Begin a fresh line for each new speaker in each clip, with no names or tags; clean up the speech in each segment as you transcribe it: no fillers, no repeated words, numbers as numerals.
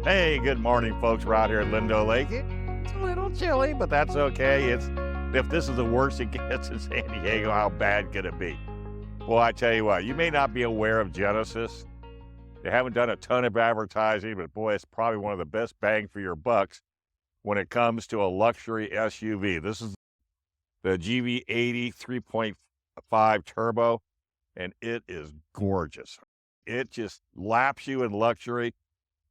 Hey, good morning, folks. We're out here at Lindo Lake. It's a little chilly, but that's okay. If this is the worst it gets in San Diego, how bad could it be? Well, I tell you what, you may not be aware of Genesis. They haven't done a ton of advertising, but boy, it's probably one of the best bang for your bucks when it comes to a luxury SUV. This is the GV80 3.5 turbo, and it is gorgeous. It just laps you in luxury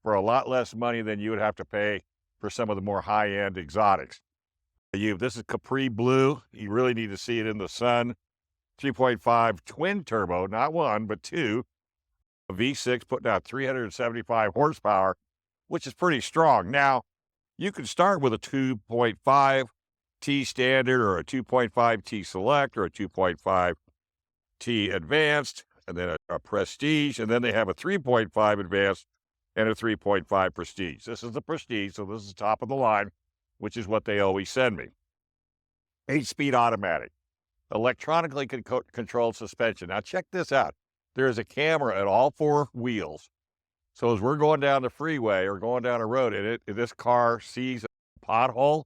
for a lot less money than you would have to pay for some of the more high-end exotics. This is Capri Blue. You really need to see it in the sun. 3.5 twin turbo, not one, but two. A V6 putting out 375 horsepower, which is pretty strong. Now, you can start with a 2.5 T standard or a 2.5 T select or a 2.5 T advanced, and then a prestige, and then they have a 3.5 advanced and a 3.5 prestige. This is the prestige, so this is top of the line, which is what they always send me. 8-speed automatic, electronically controlled suspension. Now check this out. There is a camera at all four wheels. So as we're going down the freeway or going down a road and this car sees a pothole,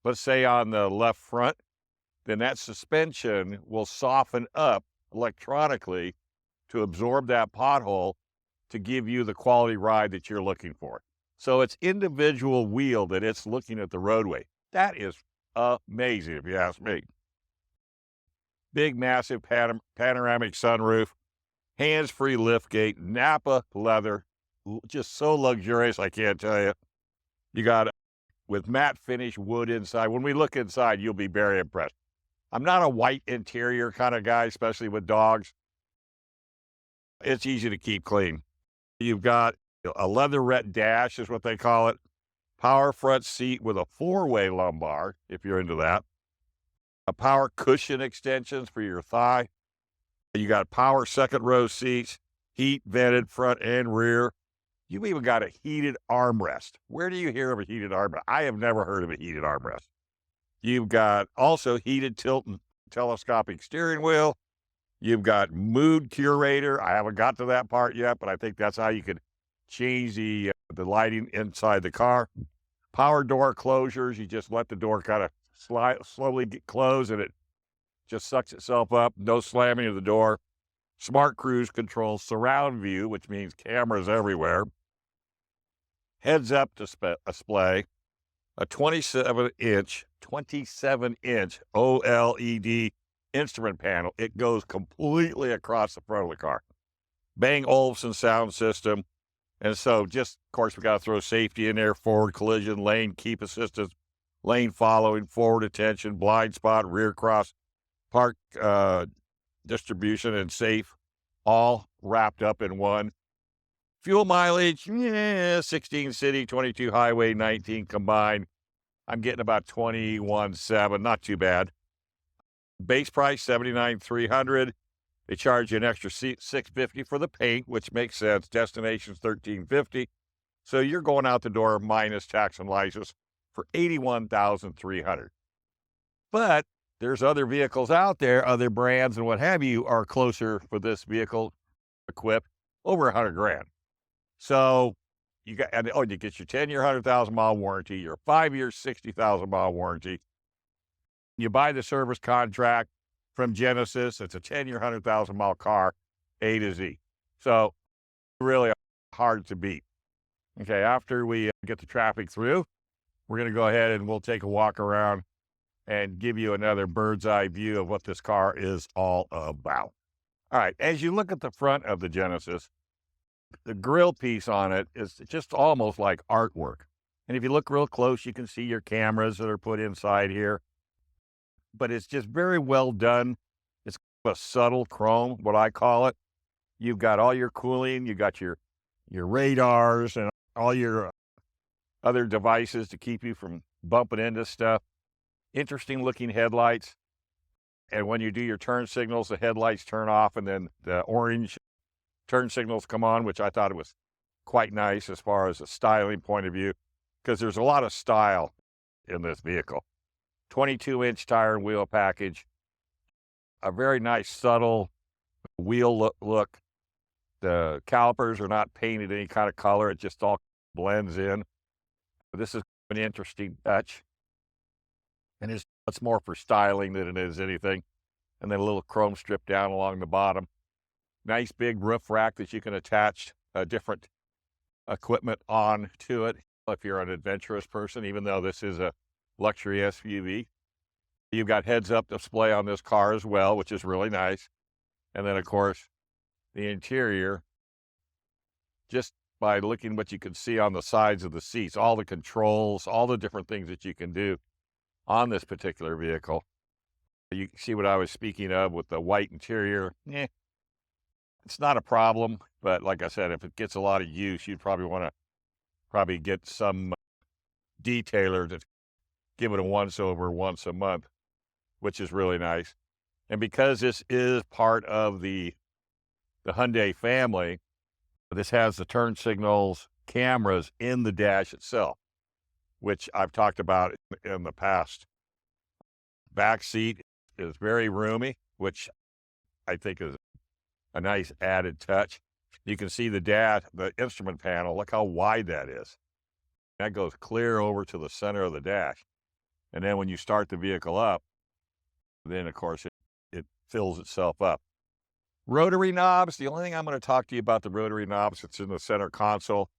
let's say on the left front, then that suspension will soften up electronically to absorb that pothole to give you the quality ride that you're looking for. So it's individual wheel that it's looking at the roadway. That is amazing, if you ask me. Big, massive panoramic sunroof, hands-free liftgate, Napa leather, just so luxurious, I can't tell you. You got with matte finish wood inside. When we look inside, you'll be very impressed. I'm not a white interior kind of guy, especially with dogs. It's easy to keep clean. You've got a leatherette dash is what they call it. Power front seat with a four-way lumbar, if you're into that. A power cushion extensions for your thigh. You got power second row seats, heat vented front and rear. You've even got a heated armrest. Where do you hear of a heated armrest? I have never heard of a heated armrest. You've got also heated tilt and telescopic steering wheel. You've got mood curator. I haven't got to that part yet, but I think that's how you could change the lighting inside the car. Power door closures. You just let the door kind of slowly close and it just sucks itself up. No slamming of the door. Smart cruise control, surround view, which means cameras everywhere. Heads up display. A 27-inch OLED instrument panel. It goes completely across the front of the car. Bang Olufsen sound system. And so just, of course, we got to throw safety in there, forward collision, lane keep assistance, lane following, forward attention, blind spot, rear cross, park distribution, and safe, all wrapped up in one. Fuel mileage, 16 city, 22 highway, 19 combined. I'm getting about 21.7, not too bad. Base price, $79,300. They charge you an extra $650 for the paint, which makes sense. Destination's $1,350. So you're going out the door minus tax and license for $81,300. But there's other vehicles out there, other brands and what have you are closer for this vehicle equipped over $100,000. So you get your 10-year, 100,000-mile warranty, your 5-year, 60,000-mile warranty. You buy the service contract from Genesis. It's a 10-year, 100,000-mile car, A to Z. So really hard to beat. Okay, after we get the traffic through, we're going to go ahead and we'll take a walk around and give you another bird's eye view of what this car is all about. All right, as you look at the front of the Genesis, the grill piece on it is just almost like artwork. And if you look real close, you can see your cameras that are put inside here. But it's just very well done. It's a subtle chrome, what I call it. You've got all your cooling, you got your radars and all your other devices to keep you from bumping into stuff. Interesting looking headlights. And when you do your turn signals, the headlights turn off and then the orange turn signals come on, which I thought it was quite nice as far as a styling point of view, because there's a lot of style in this vehicle. 22-inch tire and wheel package, a very nice subtle wheel look. The calipers are not painted any kind of color. It's just all blends in. This is an interesting touch, and it's more for styling than it is anything. And then a little chrome strip down along the bottom. Nice big roof rack that you can attach different equipment on to it if you're an adventurous person, even though this is a luxury SUV. You've got heads-up display on this car as well, which is really nice. And then, of course, the interior, just by looking what you can see on the sides of the seats, all the controls, all the different things that you can do on this particular vehicle. You see what I was speaking of with the white interior. It's not a problem, but like I said, if it gets a lot of use, you'd probably want to get some detailer to give it a once-over once a month, which is really nice. And because this is part of the Hyundai family, this has the turn signals cameras in the dash itself, which I've talked about in the past. Back seat is very roomy, which I think is a nice added touch. You can see the instrument panel. Look how wide that is. That goes clear over to the center of the dash. And then when you start the vehicle up, then of course it fills itself up. Rotary knobs. The only thing I'm going to talk to you about the rotary knobs, it's in the center console.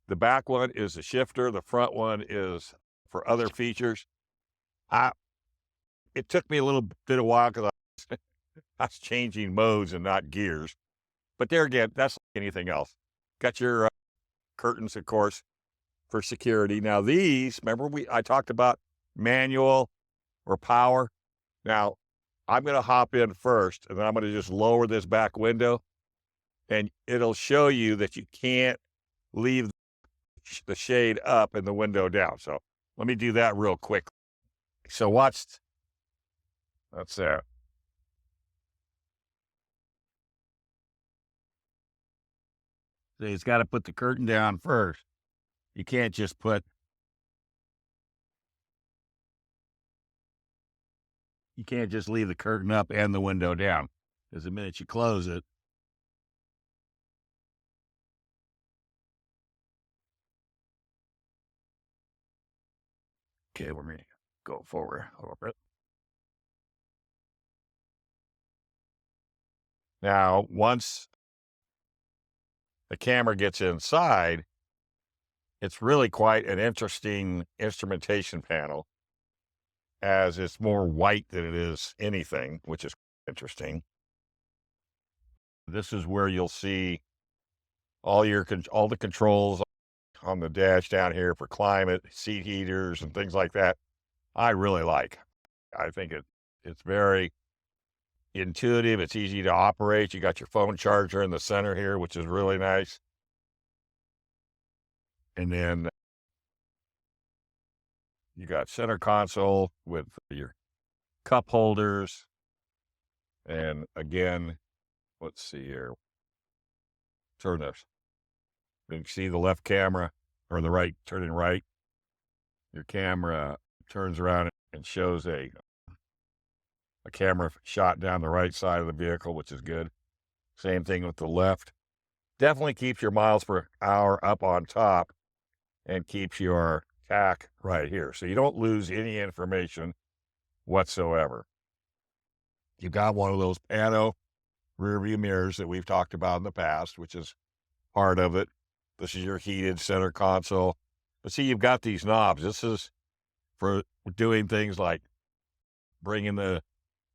The back one is the shifter. The front one is for other features. It took me a little bit of while because I was changing modes and not gears. But there again, that's like anything else. Got your curtains, of course, for security. Now these, remember I talked about manual or power. Now I'm going to hop in first, and then I'm going to just lower this back window, and it'll show you that you can't leave the shade up and the window down. So let me do that real quick. So watch. That's there. So it's got to put the curtain down first. You can't just leave the curtain up and the window down, because the minute you close it, okay, we're going to go forward a little bit. Now, once the camera gets inside, it's really quite an interesting instrumentation panel, as it's more white than it is anything, which is interesting. This is where you'll see all the controls on the dash down here for climate, seat heaters, and things like that. I really like. I think it's very intuitive. It's easy to operate. You got your phone charger in the center here, which is really nice. And then you got center console with your cup holders. And again, let's see here. Turn this. You can see the left camera, or the right, turning right. Your camera turns around and shows a camera shot down the right side of the vehicle, which is good. Same thing with the left. Definitely keeps your miles per hour up on top and keeps your tach right here. So you don't lose any information whatsoever. You've got one of those pano rear view mirrors that we've talked about in the past, which is part of it. This is your heated center console. But see, you've got these knobs. This is for doing things like bringing the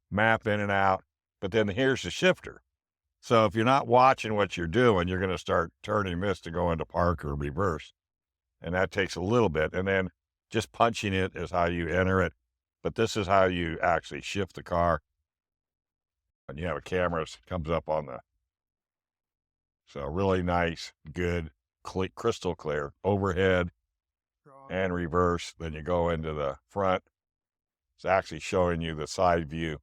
map in and out. But then here's the shifter. So if you're not watching what you're doing, you're going to start turning this to go into park or reverse. And that takes a little bit. And then just punching it is how you enter it. But this is how you actually shift the car. And you have a camera that comes up on the. So really nice, good, crystal clear overhead and reverse. Then you go into the front. It's actually showing you the side view,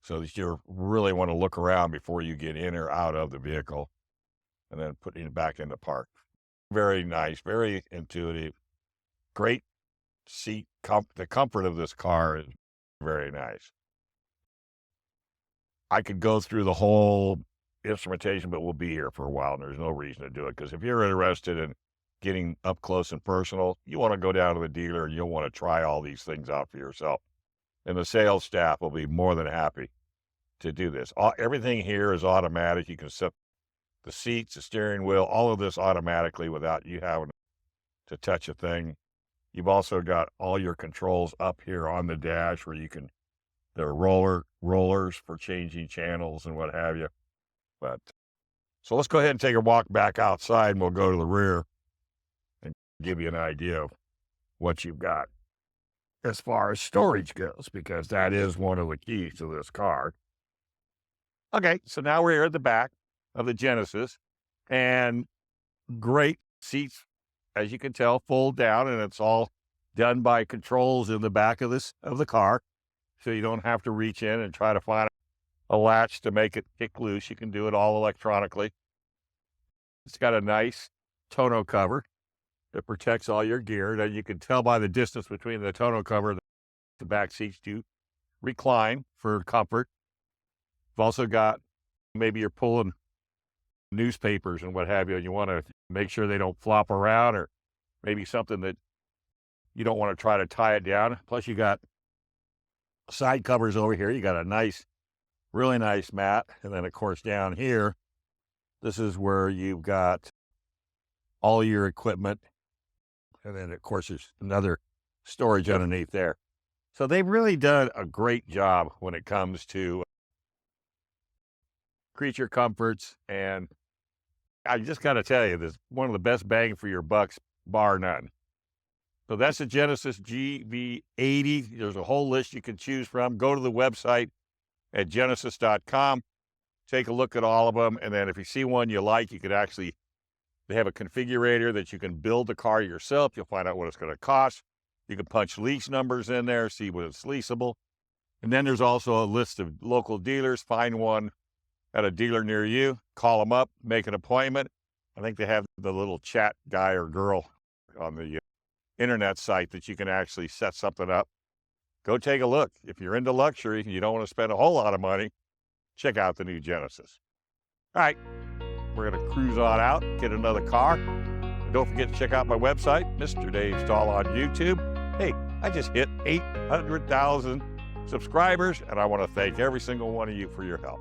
so that you really want to look around before you get in or out of the vehicle, and then putting it back into park. Very nice, very intuitive, great seat. The comfort of this car is very nice. I could go through the whole instrumentation, but we'll be here for a while, and there's no reason to do it. Because if you're interested in getting up close and personal, you want to go down to the dealer and you'll want to try all these things out for yourself. And the sales staff will be more than happy to do this. Everything here is automatic. You can set the seats, the steering wheel, all of this automatically without you having to touch a thing. You've also got all your controls up here on the dash where you can, there are rollers for changing channels and what have you. But so let's go ahead and take a walk back outside, and we'll go to the rear and give you an idea of what you've got as far as storage goes, because that is one of the keys to this car. Okay, so now we're here at the back of the Genesis, and great seats, as you can tell, fold down, and it's all done by controls in the back of the car, so you don't have to reach in and try to find a latch to make it kick loose. You can do it all electronically. It's got a nice tonneau cover that protects all your gear. Now you can tell by the distance between the tonneau cover, the back seats do recline for comfort. You've also got, maybe you're pulling newspapers and what have you, and you want to make sure they don't flop around, or maybe something that you don't want to try to tie it down. Plus you got side covers over here. You got a nice, really nice mat. And then of course down here, this is where you've got all your equipment. And then of course there's another storage underneath there. So they've really done a great job when it comes to creature comforts. And I just got to tell you, this is one of the best bang for your bucks, bar none. So that's the Genesis GV80. There's a whole list you can choose from. Go to the website at genesis.com. Take a look at all of them. And then if you see one you like, you could actually, they have a configurator that you can build the car yourself. You'll find out what it's going to cost. You can punch lease numbers in there, see what it's leasable. And then there's also a list of local dealers. Find one at a dealer near you, call them up, make an appointment. I think they have the little chat guy or girl on the internet site that you can actually set something up. Go take a look. If you're into luxury and you don't want to spend a whole lot of money, check out the new Genesis. All right, we're going to cruise on out, get another car. And don't forget to check out my website, Mr. Dave Stahl on YouTube. Hey, I just hit 800,000 subscribers, and I want to thank every single one of you for your help.